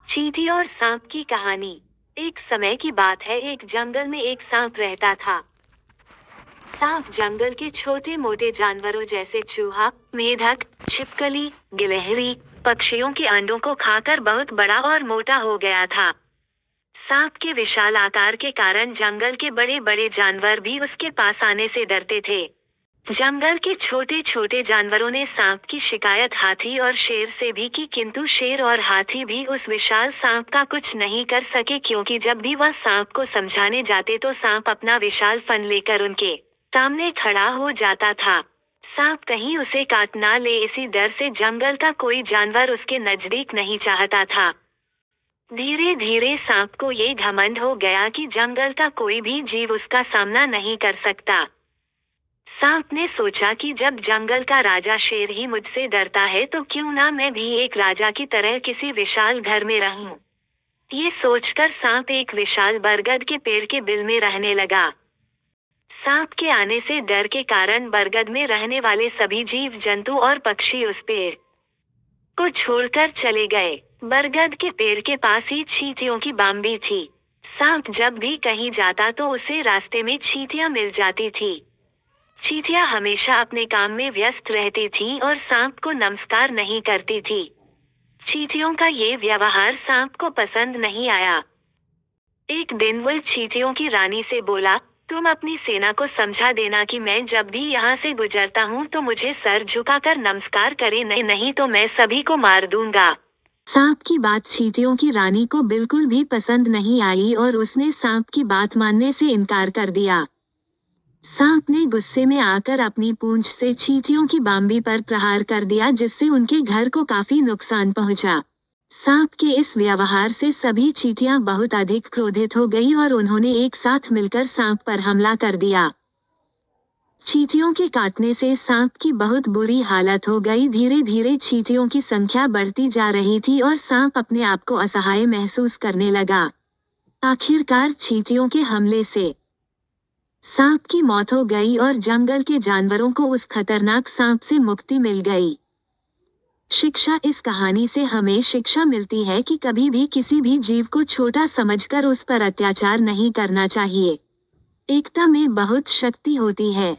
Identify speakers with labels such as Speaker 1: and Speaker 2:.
Speaker 1: चींटी और सांप की कहानी। एक समय की बात है, एक जंगल में एक सांप रहता था। सांप जंगल के छोटे मोटे जानवरों जैसे चूहा, मेढक, छिपकली, गिलहरी, पक्षियों के अंडों को खाकर बहुत बड़ा और मोटा हो गया था। सांप के विशाल आकार के कारण जंगल के बड़े बड़े जानवर भी उसके पास आने से डरते थे। जंगल के छोटे छोटे जानवरों ने सांप की शिकायत हाथी और शेर से भी की, किंतु शेर और हाथी भी उस विशाल सांप का कुछ नहीं कर सके, क्योंकि जब भी वह सांप को समझाने जाते तो सांप अपना विशाल फन लेकर उनके सामने खड़ा हो जाता था। सांप कहीं उसे काट ना ले, इसी डर से जंगल का कोई जानवर उसके नजदीक नहीं चाहता था। धीरे धीरे सांप को ये घमंड हो गया कि जंगल का कोई भी जीव उसका सामना नहीं कर सकता। सांप ने सोचा कि जब जंगल का राजा शेर ही मुझसे डरता है तो क्यों ना मैं भी एक राजा की तरह किसी विशाल घर में रहूं। ये सोचकर सांप एक विशाल बरगद के पेड़ के बिल में रहने लगा। सांप के आने से डर के कारण बरगद में रहने वाले सभी जीव जंतु और पक्षी उस पेड़ को छोड़कर चले गए। बरगद के पेड़ के पास ही चींटियों की बाम्बी थी। सांप जब भी कहीं जाता तो उसे रास्ते में चींटियां मिल जाती थी। चींटियां हमेशा अपने काम में व्यस्त रहती थीं और सांप को नमस्कार नहीं करती थी। चींटियों का ये व्यवहार सांप को पसंद नहीं आया। एक दिन वो चींटियों की रानी से बोला, तुम अपनी सेना को समझा देना कि मैं जब भी यहाँ से गुजरता हूँ तो मुझे सर झुकाकर नमस्कार करे, नहीं तो मैं सभी को मार दूंगा। सांप की बात चींटियों की रानी को बिल्कुल भी पसंद नहीं आई और उसने सांप की बात मानने से इनकार कर दिया। सांप ने गुस्से में आकर अपनी पूंछ से चींटियों की बाम्बी पर प्रहार कर दिया, जिससे उनके घर को काफी नुकसान पहुंचा। सांप के इस व्यवहार से सभी चींटियां बहुत अधिक क्रोधित हो गई और उन्होंने एक साथ मिलकर सांप पर हमला कर दिया। चींटियों के काटने से सांप की बहुत बुरी हालत हो गई। धीरे धीरे चींटियों की संख्या बढ़ती जा रही थी और सांप अपने आप को असहाय महसूस करने लगा। आखिरकार चींटियों के हमले से सांप की मौत हो गई और जंगल के जानवरों को उस खतरनाक सांप से मुक्ति मिल गई। शिक्षा। इस कहानी से हमें शिक्षा मिलती है कि कभी भी किसी भी जीव को छोटा समझकर उस पर अत्याचार नहीं करना चाहिए। एकता में बहुत शक्ति होती है।